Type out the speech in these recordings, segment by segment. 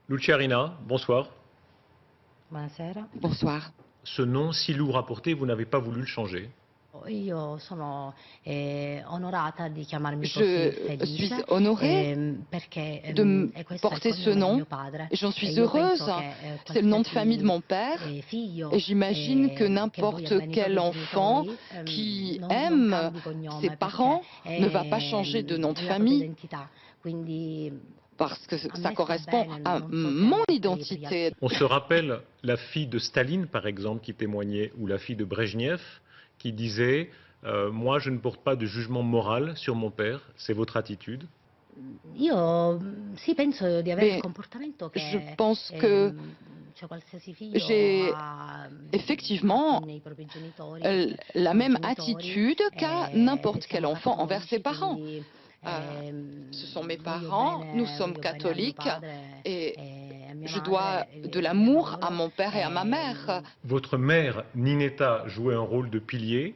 Luciarina, bonsoir. Buonasera. Bonsoir. Ce nom si lourd à porter, vous n'avez pas voulu le changer. Io sono onorata di chiamarmi così Je suis Felice honorée perché de questo è il porter ce cognome di nom mio padre et j'en e suis io heureuse. penso che C'est le nom de famille de qualsiasi mon père et figlio j'imagine que che voglia n'importe bene ai quel propri enfant genitori qui non aime cambi ses cognome perché parents ne va pas changer de nom de è la propria famille identità. Quindi parce que a ça me sta correspond bene, à non so se mon per gli altri. identité. On se rappelle la fille de Staline, par exemple, qui témoignait, ou la fille de Brejnev, qui disait moi, je ne porte pas de jugement moral sur mon père, c'est votre attitude. Io sì, penso di avere il Mais comportamento je che pense que cioè qualsiasi figlio j'ai ha effectivement nei propri genitori perché la sono même genitori, attitude qu'à n'importe quel siamo enfant envers ses cattolici, parents. quindi Ce sont mes voglio parents, nous sommes bene a mio catholiques padre et e a mia je dois madre, de li amo l'amour à loro. mon père et à ma mère. Votre mère, Ninetta, jouait un rôle de pilier.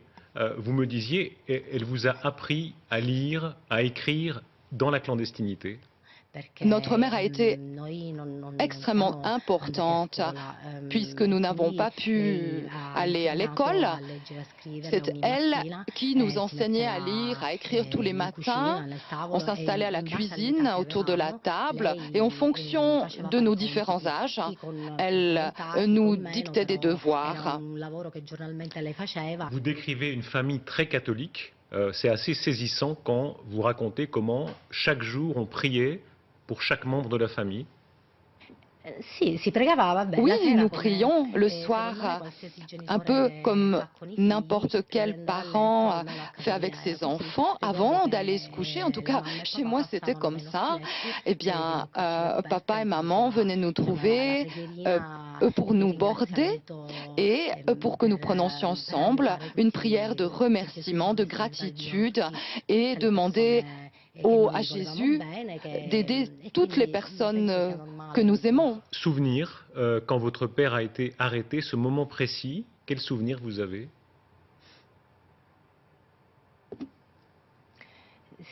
Vous me disiez, elle vous a appris à lire, à écrire dans la clandestinité. Perché Notre mère a été noi non extrêmement siamo andati a importante scuola, puisque nous n'avons quindi pas lei pu ha aller à insegnato l'école. a leggere e a scrivere C'est ogni elle mattina, qui nous si enseignait à lire, metteva à écrire tous les in cucina matins. nel On tavolo e s'installait à la in base all'età cuisine che autour de la avevamo table et en lei fonction faceva de fare i nos différents compiti, âges, chi con più elle volontà, chi nous con meno, dictait des però era devoirs. un lavoro che giornalmente lei faceva. Vous décrivez une famille très catholique. C'est assez saisissant quand vous racontez comment chaque jour on priait pour chaque membre de la famille. Sì, si pregava, vabbè, Oui, la sera nous come prions le secondo me soir, qualsiasi un peu genitore comme fa con i figli, n'importe prima di quel andare a letto, parent almeno a fait casa avec mia era ses così. enfants Ricordo avant d'aller se coucher. En che tout la cas, mamma e il chez papà moi, c'était passavano comme nei nostri ça. letti, Eh chiudevano bien, il cortile le papa coperte et e poi maman venaient nous facevano la trouver preghierina pour di nous border ringraziamento et pour que nous prononcions per ensemble annunziare une prière de che Gesù remerciement, de volesse aiutare di nuovo gratitude tutti, et tutte le demander persone che à noi volevamo Jésus bene, d'aider e toutes les quindi personnes penso sia que normale, nous insomma. aimons. Souvenir, quand votre père a été arrêté, ce moment précis, quel souvenir vous avez?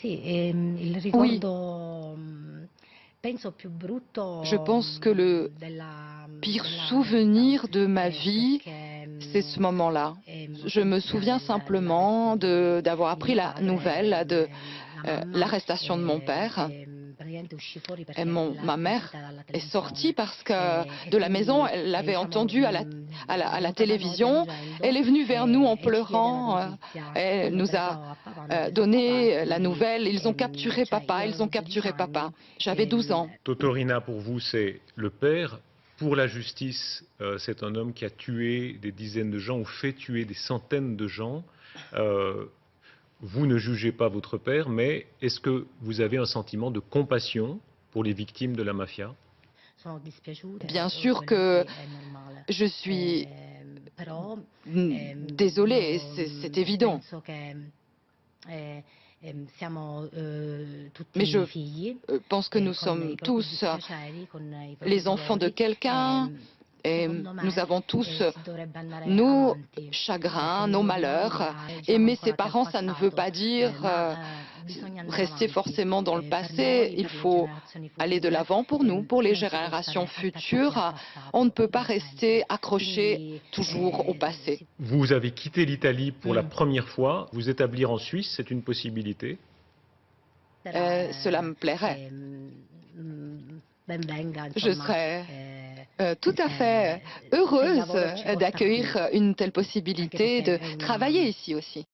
Sì, il Oui, ricordo, penso più je brutto, pense que le pire della vita souvenir de ma è vie, perché c'est ce moment-là. Je me souviens simplement d'avoir di appris mio la padre, nouvelle de la mamma l'arrestation de mon père. praticamente uscì fuori Et perché l'ha ma mère sentita dalla est sortie televisione, parce que e de la maison, quindi elle l'avait diciamo, entendu à la venuta da noi télévision. Elle piangendo, est venue vers nous en ci diede la pleurant. notizia. Elle Io nous a penso a papà, non penso a papà, e donné la quindi nouvelle. Ils ont capturé cioè io papa, ils avevo ont 12 capturé papa. anni, J'avais 12 ans. Totorina, pour vous, c'est le père. Pour la justice, c'est un homme qui a tué des dizaines de gens ou fait tuer des centaines de gens. Vous ne jugez pas votre père, mais est-ce que vous avez un sentiment de compassion pour les victimes de la mafia? sono dispiaciute, Bien sûr quello que sì, è normale. je suis Però désolée, io c'est évident. penso che siamo Mais je tutti figli, pense que nous con i sommes propri tous dispiaceri, con i propri les enfants de dolori, quelqu'un et secondo nous me avons tous si dovrebbe andare nos avanti, perché chagrins, nos non malheurs. bisogna, diciamo, Aimer ses ancorarsi al parents, ça ne veut passato, pas dire ma bisogna andare rester avanti, forcément dans le per passé. noi, Il per le faut generazioni aller de future, l'avant pour nous, pour les non si può générations stare attaccati al futures. On ne passato peut pas per sempre. rester accroché Quindi toujours au passé. Vous avez quitté l'Italie pour la première fois. Vous établir en Suisse, c'est une possibilité? Cela me plairait. Ben venga, Je insomma, serais tout à fait heureuse d'accueillir une telle anche possibilité perché de è una travailler ici aussi.